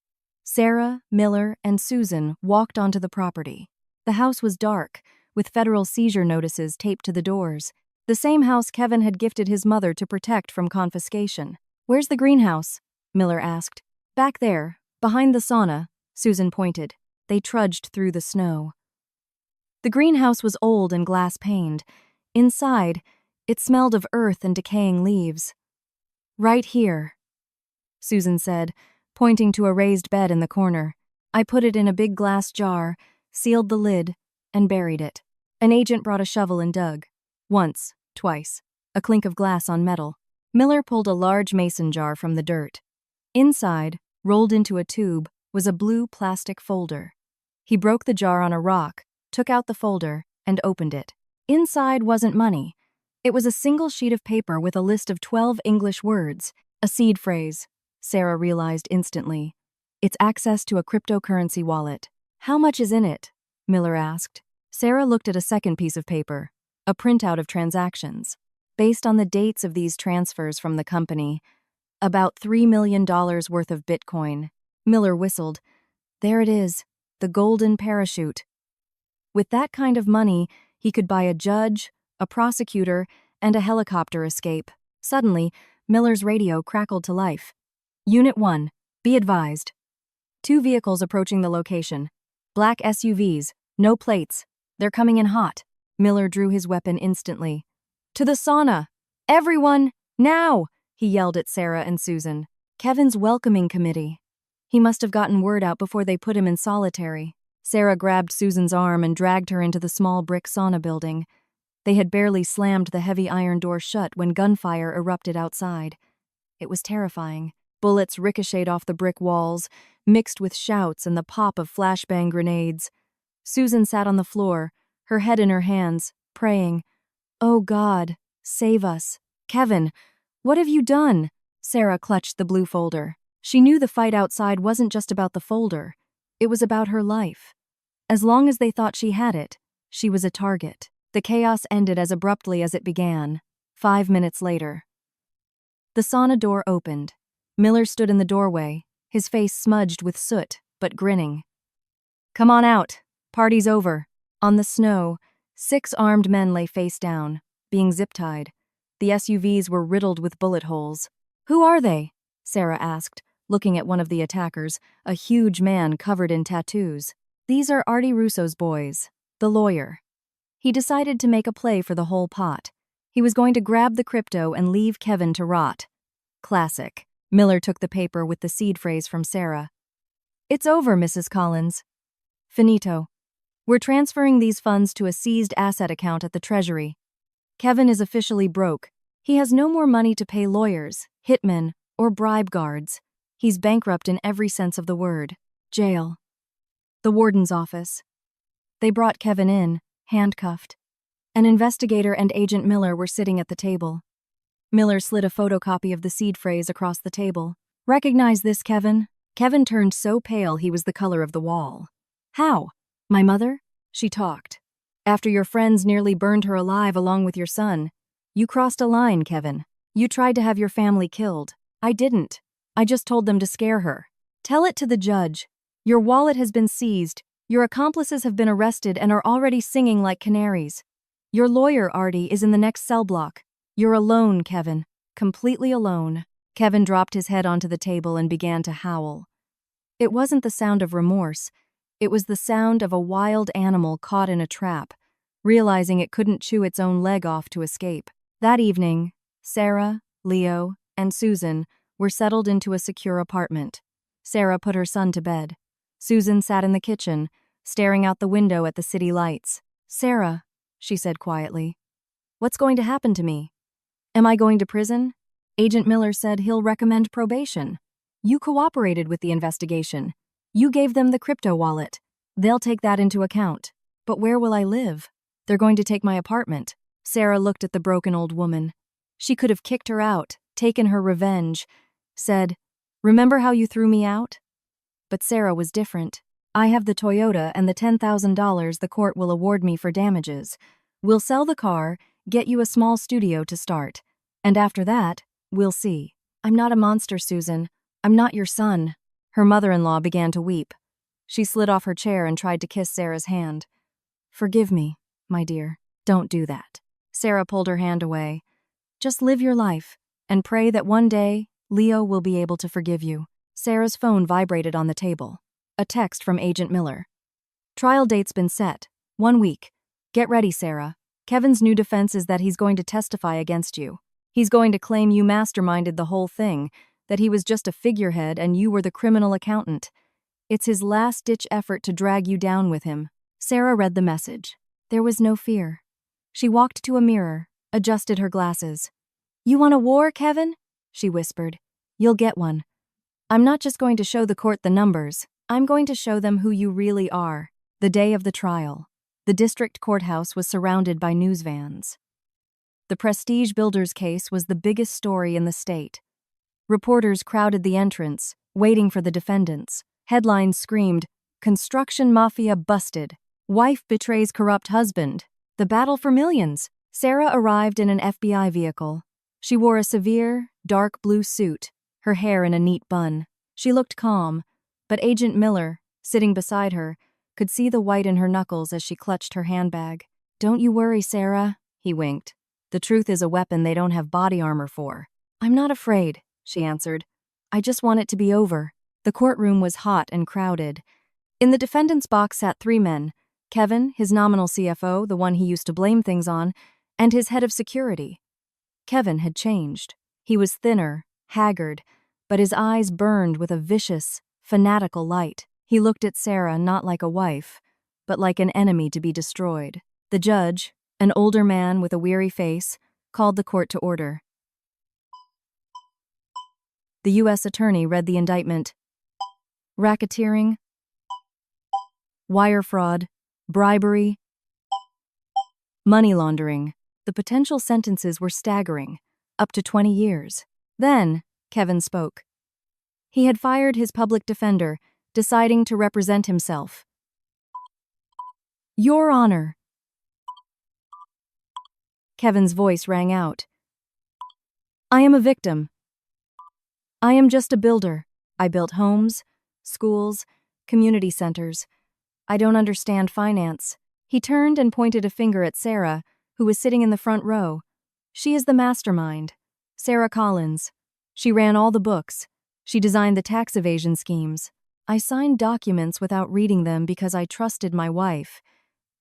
A: Sarah, Miller, and Susan walked onto the property. The house was dark, with federal seizure notices taped to the doors. The same house Kevin had gifted his mother to protect from confiscation. Where's the greenhouse? Miller asked. Back there, behind the sauna, Susan pointed. They trudged through the snow. The greenhouse was old and glass-paned. Inside, it smelled of earth and decaying leaves. Right here, Susan said, pointing to a raised bed in the corner. I put it in a big glass jar, sealed the lid, and buried it. An agent brought a shovel and dug. Once, twice. A clink of glass on metal. Miller pulled a large mason jar from the dirt. Inside, rolled into a tube, was a blue plastic folder. He broke the jar on a rock, took out the folder, and opened it. Inside wasn't money. It was a single sheet of paper with a list of 12 English words, a seed phrase. Sarah realized instantly. It's access to a cryptocurrency wallet. How much is in it? Miller asked. Sarah looked at a second piece of paper, a printout of transactions. Based on the dates of these transfers from the company, about $3 million worth of Bitcoin. Miller whistled. There it is, the golden parachute. With that kind of money, he could buy a judge, a prosecutor, and a helicopter escape. Suddenly, Miller's radio crackled to life. Unit 1, be advised. 2 vehicles approaching the location. Black SUVs, no plates. They're coming in hot. Miller drew his weapon instantly. To the sauna! Everyone, now! He yelled at Sarah and Susan. Kevin's welcoming committee. He must have gotten word out before they put him in solitary. Sarah grabbed Susan's arm and dragged her into the small brick sauna building. They had barely slammed the heavy iron door shut when gunfire erupted outside. It was terrifying. Bullets ricocheted off the brick walls, mixed with shouts and the pop of flashbang grenades. Susan sat on the floor, her head in her hands, praying, Oh God, save us. Kevin, what have you done? Sarah clutched the blue folder. She knew the fight outside wasn't just about the folder. It was about her life. As long as they thought she had it, she was a target. The chaos ended as abruptly as it began. 5 minutes later. The sauna door opened. Miller stood in the doorway, his face smudged with soot, but grinning. Come on out. Party's over. On the snow, 6 armed men lay face down, being zip-tied. The SUVs were riddled with bullet holes. Who are they? Sarah asked, looking at one of the attackers, a huge man covered in tattoos. These are Artie Russo's boys, the lawyer. He decided to make a play for the whole pot. He was going to grab the crypto and leave Kevin to rot. Classic. Miller took the paper with the seed phrase from Sarah. It's over, Mrs. Collins. Finito. We're transferring these funds to a seized asset account at the Treasury. Kevin is officially broke. He has no more money to pay lawyers, hitmen, or bribe guards. He's bankrupt in every sense of the word. Jail. The warden's office. They brought Kevin in, handcuffed. An investigator and Agent Miller were sitting at the table. Miller slid a photocopy of the seed phrase across the table. Recognize this, Kevin? Kevin turned so pale he was the color of the wall. How? My mother? She talked. After your friends nearly burned her alive along with your son. You crossed a line, Kevin. You tried to have your family killed. I didn't. I just told them to scare her. Tell it to the judge. Your wallet has been seized. Your accomplices have been arrested and are already singing like canaries. Your lawyer, Artie, is in the next cell block. You're alone, Kevin. Completely alone. Kevin dropped his head onto the table and began to howl. It wasn't the sound of remorse. It was the sound of a wild animal caught in a trap, realizing it couldn't chew its own leg off to escape. That evening, Sarah, Leo, and Susan were settled into a secure apartment. Sarah put her son to bed. Susan sat in the kitchen, staring out the window at the city lights. Sarah, she said quietly, what's going to happen to me? Am I going to prison? Agent Miller said he'll recommend probation. You cooperated with the investigation. You gave them the crypto wallet. They'll take that into account. But where will I live? They're going to take my apartment. Sarah looked at the broken old woman. She could have kicked her out, taken her revenge, said, remember how you threw me out? But Sarah was different. I have the Toyota and the $10,000 the court will award me for damages. We'll sell the car, get you a small studio to start. And after that, we'll see. I'm not a monster, Susan. I'm not your son. Her mother-in-law began to weep. She slid off her chair and tried to kiss Sarah's hand. Forgive me, my dear. Don't do that. Sarah pulled her hand away. Just live your life, and pray that one day, Leo will be able to forgive you. Sarah's phone vibrated on the table. A text from Agent Miller. Trial date's been set. 1 week. Get ready, Sarah. Kevin's new defense is that he's going to testify against you. He's going to claim you masterminded the whole thing, that he was just a figurehead and you were the criminal accountant. It's his last-ditch effort to drag you down with him. Sarah read the message. There was no fear. She walked to a mirror, adjusted her glasses. You want a war, Kevin? She whispered. You'll get one. I'm not just going to show the court the numbers. I'm going to show them who you really are. The day of the trial. The district courthouse was surrounded by news vans. The Prestige Builders case was the biggest story in the state. Reporters crowded the entrance, waiting for the defendants. Headlines screamed, Construction Mafia Busted. Wife Betrays Corrupt Husband. The Battle for Millions. Sarah arrived in an FBI vehicle. She wore a severe, dark blue suit, her hair in a neat bun. She looked calm, but Agent Miller, sitting beside her, could see the white in her knuckles as she clutched her handbag. Don't you worry, Sarah, he winked. The truth is a weapon they don't have body armor for. I'm not afraid, she answered. I just want it to be over. The courtroom was hot and crowded. In the defendant's box sat 3 men, Kevin, his nominal CFO, the one he used to blame things on, and his head of security. Kevin had changed. He was thinner, haggard, but his eyes burned with a vicious, fanatical light. He looked at Sarah not like a wife, but like an enemy to be destroyed. The judge, an older man with a weary face, called the court to order. The U.S. attorney read the indictment. Racketeering, wire fraud, bribery, money laundering. The potential sentences were staggering, up to 20 years. Then, Kevin spoke. He had fired his public defender, deciding to represent himself. Your Honor. Kevin's voice rang out. I am a victim. I am just a builder. I built homes, schools, community centers. I don't understand finance. He turned and pointed a finger at Sarah, who was sitting in the front row. She is the mastermind. Sarah Collins. She ran all the books. She designed the tax evasion schemes. I signed documents without reading them because I trusted my wife.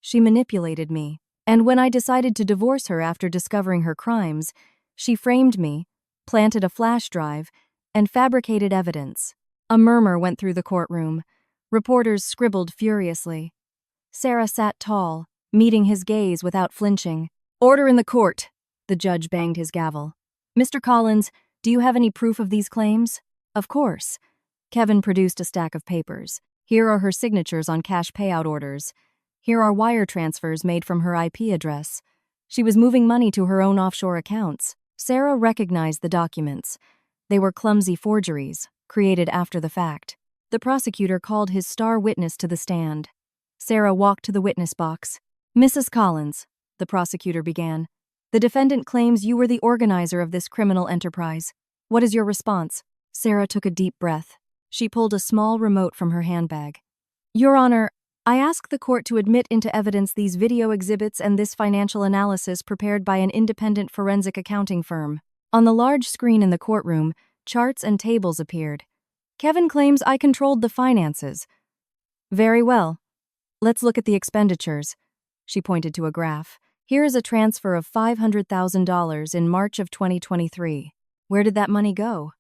A: She manipulated me. And when I decided to divorce her after discovering her crimes, she framed me, planted a flash drive, and fabricated evidence. A murmur went through the courtroom. Reporters scribbled furiously. Sarah sat tall, meeting his gaze without flinching. "Order in the court!" The judge banged his gavel. "Mr. Collins, do you have any proof of these claims?" "Of course." Kevin produced a stack of papers. "Here are her signatures on cash payout orders. Here are wire transfers made from her IP address. She was moving money to her own offshore accounts." Sarah recognized the documents. They were clumsy forgeries, created after the fact. The prosecutor called his star witness to the stand. Sarah walked to the witness box. "Mrs. Collins," the prosecutor began, "the defendant claims you were the organizer of this criminal enterprise. What is your response?" Sarah took a deep breath. She pulled a small remote from her handbag. "Your Honor, I ask the court to admit into evidence these video exhibits and this financial analysis prepared by an independent forensic accounting firm." On the large screen in the courtroom, charts and tables appeared. "Kevin claims I controlled the finances." "Very well. Let's look at the expenditures." She pointed to a graph. "Here is a transfer of $500,000 in March of 2023. Where did that money go?"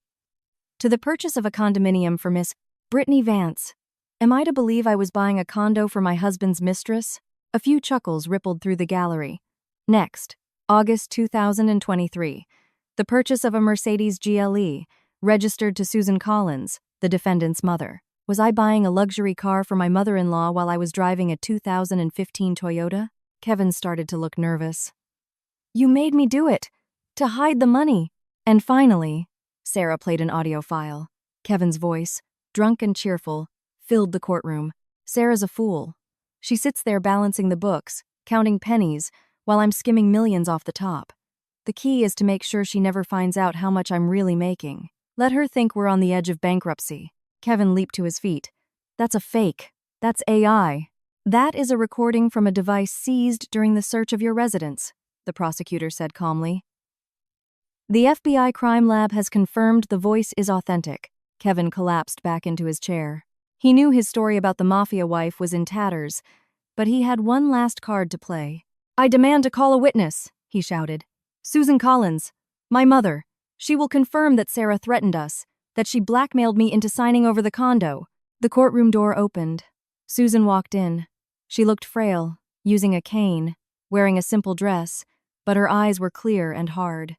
A: "To the purchase of a condominium for Miss Brittany Vance. Am I to believe I was buying a condo for my husband's mistress?" A few chuckles rippled through the gallery. "Next, August 2023. The purchase of a Mercedes GLE, registered to Susan Collins, the defendant's mother. Was I buying a luxury car for my mother-in-law while I was driving a 2015 Toyota?" Kevin started to look nervous. "You made me do it, to hide the money." "And finally," Sarah played an audio file. Kevin's voice, drunk and cheerful, filled the courtroom. "Sarah's a fool. She sits there balancing the books, counting pennies, while I'm skimming millions off the top. The key is to make sure she never finds out how much I'm really making. Let her think we're on the edge of bankruptcy." Kevin leaped to his feet. "That's a fake. That's AI." "That is a recording from a device seized during the search of your residence," the prosecutor said calmly. "The FBI crime lab has confirmed the voice is authentic." Kevin collapsed back into his chair. He knew his story about the mafia wife was in tatters, but he had one last card to play. "I demand to call a witness," he shouted. "Susan Collins, my mother. She will confirm that Sarah threatened us, that she blackmailed me into signing over the condo." The courtroom door opened. Susan walked in. She looked frail, using a cane, wearing a simple dress, but her eyes were clear and hard.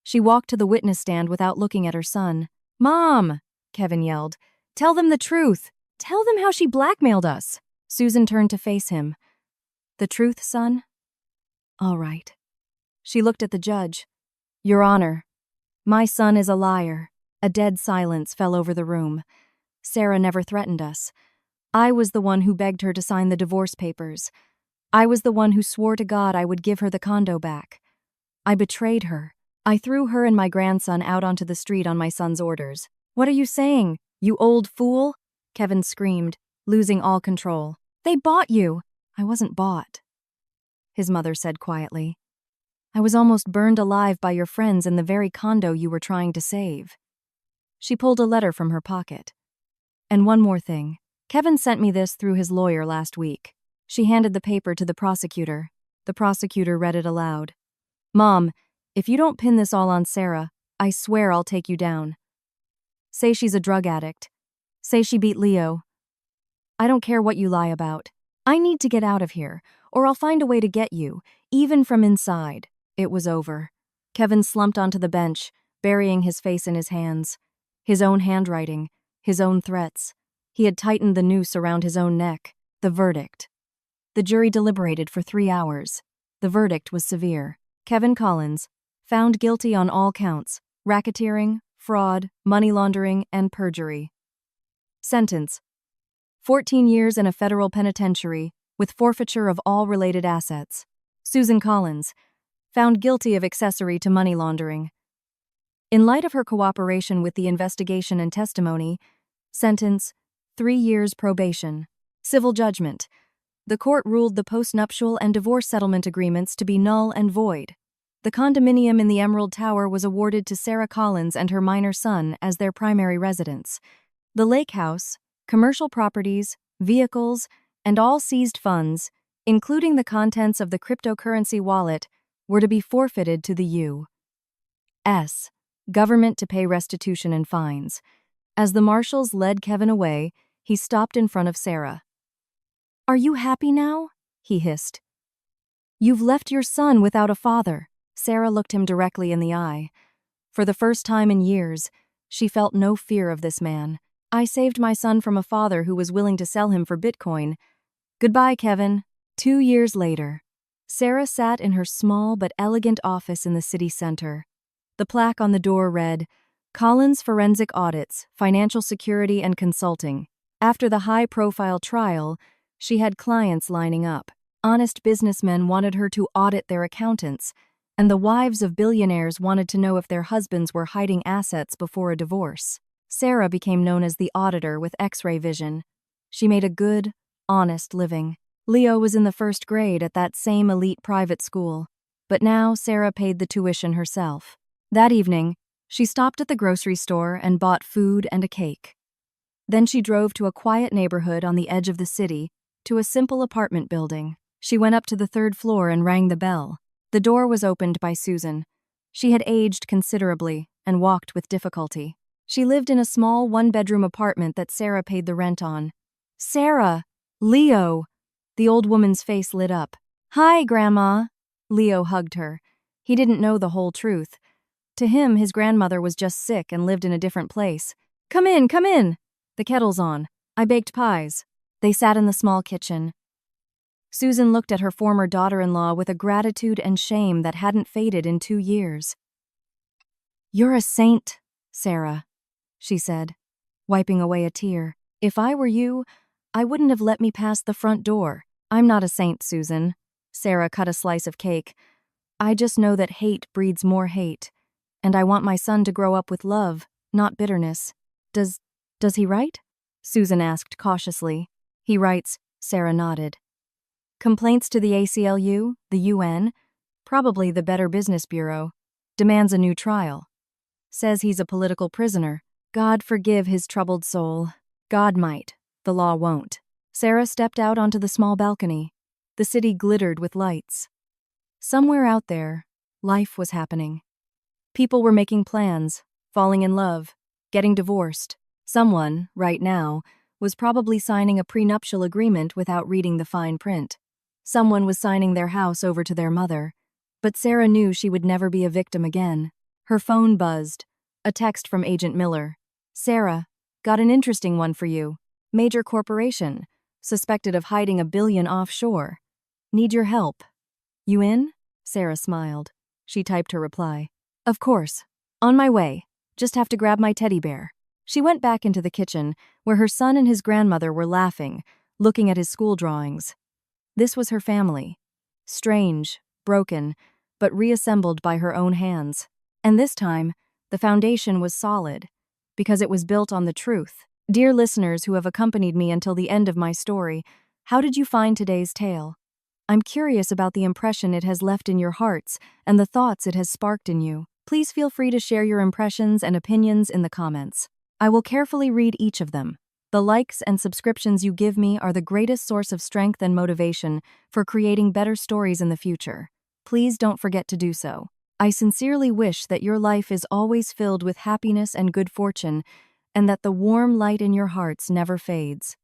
A: She walked to the witness stand without looking at her son. "Mom!" Kevin yelled. "Tell them the truth. Tell them how she blackmailed us." Susan turned to face him. "The truth, son?" "All right." She looked at the judge. "Your Honor, my son is a liar." A dead silence fell over the room. "Sarah never threatened us. I was the one who begged her to sign the divorce papers. I was the one who swore to God I would give her the condo back. I betrayed her. I threw her and my grandson out onto the street on my son's orders." "What are you saying, you old fool?" Kevin screamed, losing all control. "They bought you." "I wasn't bought," his mother said quietly. "I was almost burned alive by your friends in the very condo you were trying to save." She pulled a letter from her pocket. "And one more thing. Kevin sent me this through his lawyer last week." She handed the paper to the prosecutor. The prosecutor read it aloud. "Mom, if you don't pin this all on Sarah, I swear I'll take you down. Say she's a drug addict. Say she beat Leo. I don't care what you lie about. I need to get out of here, or I'll find a way to get you, even from inside." It was over. Kevin slumped onto the bench, burying his face in his hands. His own handwriting, his own threats. He had tightened the noose around his own neck. The verdict. The jury deliberated for 3 hours. The verdict was severe. Kevin Collins, found guilty on all counts: racketeering, fraud, money laundering, and perjury. Sentence: 14 years in a federal penitentiary with forfeiture of all related assets. Susan Collins, found guilty of accessory to money laundering. In light of her cooperation with the investigation and testimony, sentence: 3 years probation. Civil judgment: the court ruled the postnuptial and divorce settlement agreements to be null and void. The condominium in the Emerald Tower was awarded to Sarah Collins and her minor son as their primary residence. The lake house, commercial properties, vehicles, and all seized funds, including the contents of the cryptocurrency wallet, were to be forfeited to the U.S. government to pay restitution and fines. As the marshals led Kevin away, he stopped in front of Sarah. "Are you happy now?" he hissed. "You've left your son without a father." Sarah looked him directly in the eye. For the first time in years, she felt no fear of this man. "I saved my son from a father who was willing to sell him for Bitcoin. Goodbye, Kevin." 2 years later, Sarah sat in her small but elegant office in the city center. The plaque on the door read, "Collins Forensic Audits, Financial Security and Consulting." After the high-profile trial, she had clients lining up. Honest businessmen wanted her to audit their accountants, and the wives of billionaires wanted to know if their husbands were hiding assets before a divorce. Sarah became known as the auditor with X-ray vision. She made a good, honest living. Leo was in the 1st grade at that same elite private school, but now Sarah paid the tuition herself. That evening, she stopped at the grocery store and bought food and a cake. Then she drove to a quiet neighborhood on the edge of the city, to a simple apartment building. She went up to the 3rd floor and rang the bell. The door was opened by Susan. She had aged considerably and walked with difficulty. She lived in a small 1-bedroom apartment that Sarah paid the rent on. "Sarah! Leo!" The old woman's face lit up. "Hi, Grandma." Leo hugged her. He didn't know the whole truth. To him, his grandmother was just sick and lived in a different place. Come in, come in." "The kettle's on. I baked pies." They sat in the small kitchen. Susan looked at her former daughter-in-law with a gratitude and shame that hadn't faded in 2 years. "You're a saint, Sarah," she said, wiping away a tear. "If I were you, I wouldn't have let me pass the front door." "I'm not a saint, Susan." Sarah cut a slice of cake. "I just know that hate breeds more hate, and I want my son to grow up with love, not bitterness." Does he write?" Susan asked cautiously. "He writes," Sarah nodded. "Complaints to the ACLU, the UN, probably the Better Business Bureau. Demands a new trial. Says he's a political prisoner. God forgive his troubled soul. God might. The law won't." Sarah stepped out onto the small balcony. The city glittered with lights. Somewhere out there, life was happening. People were making plans, falling in love, getting divorced. Someone, right now, was probably signing a prenuptial agreement without reading the fine print. Someone was signing their house over to their mother. But Sarah knew she would never be a victim again. Her phone buzzed. A text from Agent Miller. "Sarah, got an interesting one for you. Major corporation, suspected of hiding $1 billion offshore. Need your help. You in?" Sarah smiled. She typed her reply. "Of course. On my way. Just have to grab my teddy bear." She went back into the kitchen, where her son and his grandmother were laughing, looking at his school drawings. This was her family. Strange, broken, but reassembled by her own hands. And this time, the foundation was solid, because it was built on the truth. Dear listeners who have accompanied me until the end of my story, how did you find today's tale? I'm curious about the impression it has left in your hearts and the thoughts it has sparked in you. Please feel free to share your impressions and opinions in the comments. I will carefully read each of them. The likes and subscriptions you give me are the greatest source of strength and motivation for creating better stories in the future. Please don't forget to do so. I sincerely wish that your life is always filled with happiness and good fortune, and that the warm light in your hearts never fades.